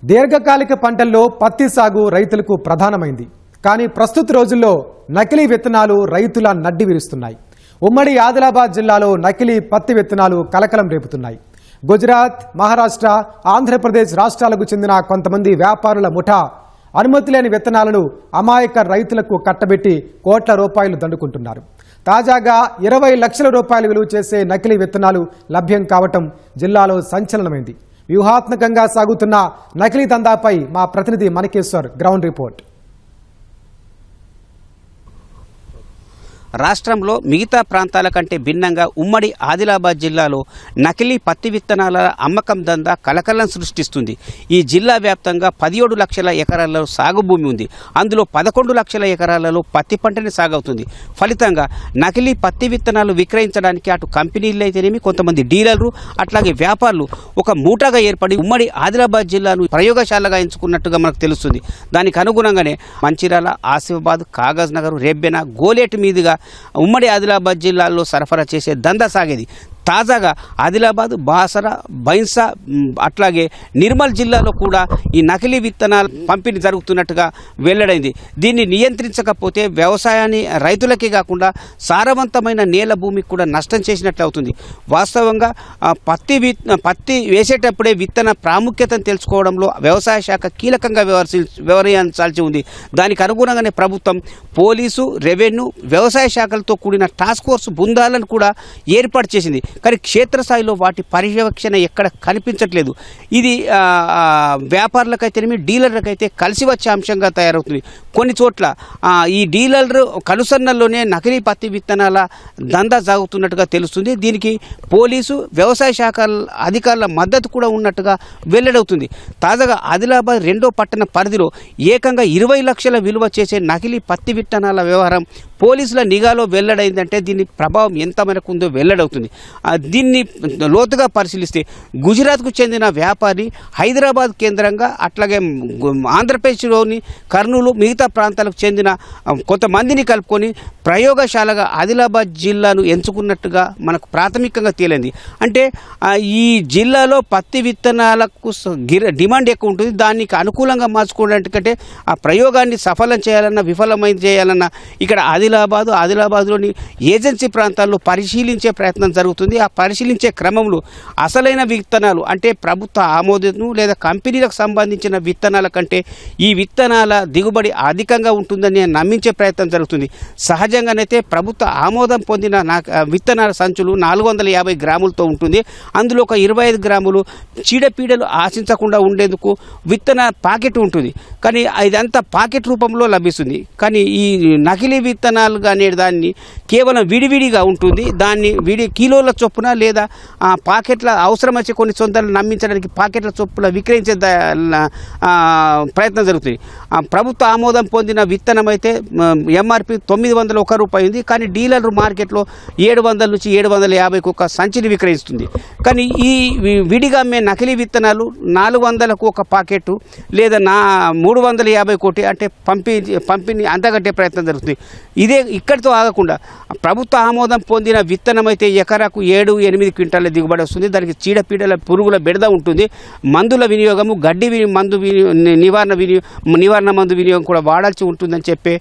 దీర్ఘకాలిక పంటల్లో పత్తి సాగు రైతులకు ప్రధానమైంది. కానీ ప్రస్తుత రోజుల్లో నకిలీ విత్తనాలు రైతుల నడ్డి విరుస్తున్నాయి. ఉమ్మడి ఆదిలాబాద్ జిల్లాలో నకిలీ పత్తి విత్తనాలు కలకలం రేపుతున్నాయి. గుజరాత్, మహారాష్ట్ర, ఆంధ్రప్రదేశ్ రాష్ట్రాలకు చెందిన కొంతమంది వ్యాపారుల ముఠా అనుమతి లేని విత్తనాలను అమాయక రైతులకు కట్టబెట్టి కోట్ల రూపాయలు దండుకుంటున్నారు. తాజాగా 20 లక్షల రూపాయలు విలువ చేసే నకిలీ విత్తనాలు లభ్యం కావటం జిల్లాలో సంచలనమైంది. వ్యూహాత్మకంగా సాగుతున్న నకిలీ దందాపై మా ప్రతినిధి మణికేశ్వర్ గ్రౌండ్ రిపోర్ట్. రాష్ట్రంలో మిగతా ప్రాంతాల కంటే భిన్నంగా ఉమ్మడి ఆదిలాబాద్ జిల్లాలో నకిలీ పత్తి విత్తనాల అమ్మకం దందా కలకలం సృష్టిస్తుంది. ఈ జిల్లా వ్యాప్తంగా 17 లక్షల ఎకరాలలో సాగు భూమి ఉంది. అందులో 11 లక్షల ఎకరాలలో పత్తి పంటని సాగవుతుంది. ఫలితంగా నకిలీ పత్తి విత్తనాలు విక్రయించడానికి అటు కంపెనీలు అయితేనేమి, కొంతమంది డీలర్లు, అట్లాగే వ్యాపారులు ఒక మూటగా ఏర్పడి ఉమ్మడి ఆదిలాబాద్ జిల్లాను ప్రయోగశాలగా ఎంచుకున్నట్టుగా మనకు తెలుస్తుంది. దానికి అనుగుణంగానే మంచిర్యాల, ఆసిఫాబాద్, కాగజ్ నగర్, రెబ్బెన, గోలేటి మీదుగా ఉమ్మడి ఆదిలాబాద్ జిల్లాలో సరఫరా చేసే దందా సాగేది. తాజాగా ఆదిలాబాద్, బాసరా, బైన్సా, అట్లాగే నిర్మల్ జిల్లాలో కూడా ఈ నకిలీ విత్తనాల పంపిణీ జరుగుతున్నట్టుగా వెల్లడైంది. దీన్ని నియంత్రించకపోతే వ్యవసాయాన్ని రైతులకే కాకుండా సారవంతమైన నేల భూమికి కూడా నష్టం చేసినట్లు అవుతుంది. వాస్తవంగా పత్తి వేసేటప్పుడే విత్తన ప్రాముఖ్యతను తెలుసుకోవడంలో వ్యవసాయ శాఖ కీలకంగా వ్యవహరించాల్సి ఉంది. దానికి అనుగుణంగానే ప్రభుత్వం పోలీసు, రెవెన్యూ, వ్యవసాయ శాఖలతో కూడిన టాస్క్ ఫోర్స్ బృందాలను కూడా ఏర్పాటు చేసింది. కానీ క్షేత్రస్థాయిలో వాటి పర్యవేక్షణ ఎక్కడ కనిపించట్లేదు. ఇది వ్యాపారులకైతేనేమి, డీలర్లకైతే కలిసి వచ్చే అంశంగా తయారవుతుంది. కొన్ని చోట్ల ఈ డీలర్లు కనుసన్నల్లోనే నకిలీ పత్తి విత్తనాల దందా సాగుతున్నట్టుగా తెలుస్తుంది. దీనికి పోలీసు, వ్యవసాయ శాఖ అధికారుల మద్దతు కూడా ఉన్నట్టుగా వెల్లడవుతుంది. తాజాగా ఆదిలాబాద్ 2వ పట్టణ పరిధిలో ఏకంగా 20 లక్షల విలువ చేసే నకిలీ పత్తి విత్తనాల వ్యవహారం పోలీసుల నిఘాలో వెల్లడైందంటే దీని ప్రభావం ఎంత మేరకు ఉందో వెల్లడవుతుంది. దీన్ని లోతుగా పరిశీలిస్తే గుజరాత్కు చెందిన వ్యాపారి హైదరాబాద్ కేంద్రంగా, అట్లాగే ఆంధ్రప్రదేశ్లోని కర్నూలు, మిగతా ప్రాంతాలకు చెందిన కొంతమందిని కలుపుకొని ప్రయోగశాలగా ఆదిలాబాద్ జిల్లాను ఎంచుకున్నట్టుగా మనకు ప్రాథమికంగా తేలింది. అంటే ఈ జిల్లాలో పత్తి విత్తనాలకు డిమాండ్ ఎక్కువ ఉంటుంది. దానికి అనుకూలంగా మార్చుకోవడానికంటే ఆ ప్రయోగాన్ని సఫలం చేయాలన్నా, విఫలమైన చేయాలన్నా ఇక్కడ ఆదిలాబాద్లోని ఏజెన్సీ ప్రాంతాల్లో పరిశీలించే ప్రయత్నం జరుగుతుంది. ఆ పరిశీలించే క్రమంలో అసలైన విత్తనాలు అంటే ప్రభుత్వ ఆమోదం లేదా కంపెనీలకు సంబంధించిన విత్తనాల కంటే ఈ విత్తనాల దిగుబడి అధికంగా ఉంటుందని నమ్మించే ప్రయత్నం జరుగుతుంది. సహజంగానైతే ప్రభుత్వ ఆమోదం పొందిన విత్తనాల సంచులు 450 గ్రాములతో ఉంటుంది. అందులో ఒక 25 గ్రాములు చీడపీడలు ఆశించకుండా ఉండేందుకు విత్తన పాకెట్ ఉంటుంది. కానీ ఇదంతా పాకెట్ రూపంలో లభిస్తుంది. కానీ ఈ నకిలీ విత్తనాలు అనే దాన్ని కేవలం విడివిడిగా ఉంటుంది. దాన్ని కిలోల చొప్పున లేదా పాకెట్ల అవసరం వచ్చి కొన్ని సొంతలు నమ్మించడానికి పాకెట్ల చొప్పున విక్రయించే ప్రయత్నం జరుగుతుంది. ప్రభుత్వ ఆమోదం పొందిన విత్తనం అయితే ఎంఆర్పి 901 రూపాయి ఉంది. కానీ డీలర్ మార్కెట్లో 700 నుంచి 750కు ఒక సంచిని విక్రయిస్తుంది. కానీ ఈ విడిగా అమ్మే నకిలీ విత్తనాలు 400కు ఒక పాకెట్ లేదా 350 కోటి అంటే పంపిణీ అంతగట్టే ప్రయత్నం జరుగుతుంది. ఇదే ఇక్కడితో ఆగకుండా ప్రభుత్వ ఆమోదం పొందిన విత్తనం అయితే ఎకరాకు 7-8 క్వింటాల దిగుబడి వస్తుంది. దానికి చీడపీడల, పురుగుల బెడద ఉంటుంది. మందుల వినియోగము, గడ్డి మందు నివారణ మందు వినియోగం కూడా వాడాల్సి ఉంటుందని చెప్పే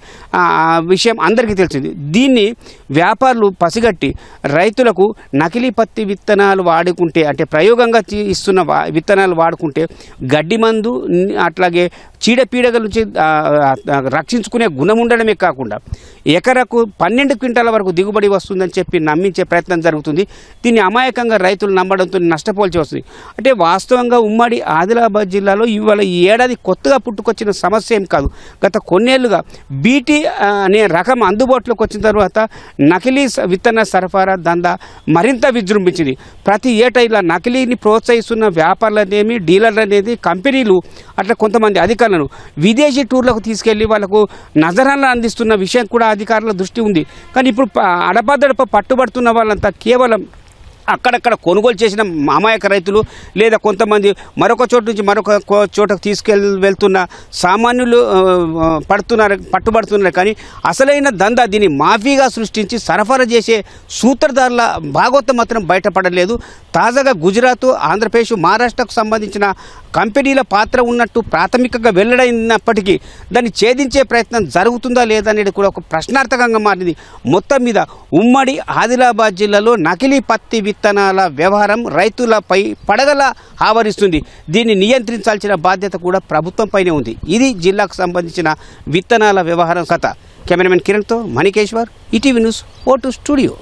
విషయం అందరికీ తెలిసింది. దీన్ని వ్యాపారులు పసిగట్టి రైతులకు నకిలీ పత్తి విత్తనాలు వాడుకుంటే, అంటే ప్రయోగంగా ఇస్తున్న విత్తనాలు వాడుకుంటే గడ్డి మందు, అట్లాగే చీడపీడల నుంచి రక్షించుకునే గుణం ఉండడమే కాకుండా ఎకరకు 12 క్వింటాల వరకు దిగుబడి వస్తుందని చెప్పి నమ్మించే ప్రయత్నం జరుగుతుంది. దీన్ని అమాయకంగా రైతులు నమ్మడంతో నష్టపోల్చి వస్తుంది. అంటే వాస్తవంగా ఉమ్మడి ఆదిలాబాద్ జిల్లాలో ఇవాళ ఈ ఏడాది కొత్తగా పుట్టుకొచ్చిన సమస్య ఏం కాదు. గత కొన్నేళ్లుగా బీటీ అనే రకం అందుబాటులోకి వచ్చిన తర్వాత నకిలీ విత్తన సరఫరా దందా మరింత విజృంభించింది. ప్రతి ఏటా ఇలా నకిలీని ప్రోత్సహిస్తున్న వ్యాపారులనేమి, డీలర్లు అనేది కంపెనీలు అట్లా కొంతమంది అధికారులను విదేశీ టూర్లకు తీసుకెళ్లి వాళ్ళకు నజరాలను అందిస్తున్న విషయం కూడా అధికారుల దృష్టి ఉంది. కానీ ఇప్పుడు అడపదడప పట్టుబడుతున్న వాళ్ళంతా కేవలం అక్కడక్కడ కొనుగోలు చేసిన అమాయక రైతులు లేదా కొంతమంది మరొక చోటు నుంచి మరొక చోటకు వెళ్తున్న సామాన్యులు పట్టుబడుతున్నారు. కానీ అసలైన దందా దీన్ని మాఫీగా సృష్టించి సరఫరా చేసే సూత్రధారుల భాగవతం మాత్రం బయటపడలేదు. తాజాగా గుజరాత్, ఆంధ్రప్రదేశ్, మహారాష్ట్రకు సంబంధించిన కంపెనీల పాత్ర ఉన్నట్టు ప్రాథమికంగా వెల్లడైనప్పటికీ దాన్ని ఛేదించే ప్రయత్నం జరుగుతుందా లేదా అనేది కూడా ఒక ప్రశ్నార్థకంగా మారింది. మొత్తం మీద ఉమ్మడి ఆదిలాబాద్ జిల్లాలో నకిలీ పత్తి విత్తనాల వ్యవహారం రైతులపై పడగలా ఆవరిస్తుంది. దీన్ని నియంత్రించాల్సిన బాధ్యత కూడా ప్రభుత్వంపైనే ఉంది. ఇది జిల్లాకు సంబంధించిన విత్తనాల వ్యవహారం కథ. కెమెరామెన్ కిరణ్తో మణికేశ్వర్, ఈటీవీ న్యూస్, ఓటు స్టూడియో.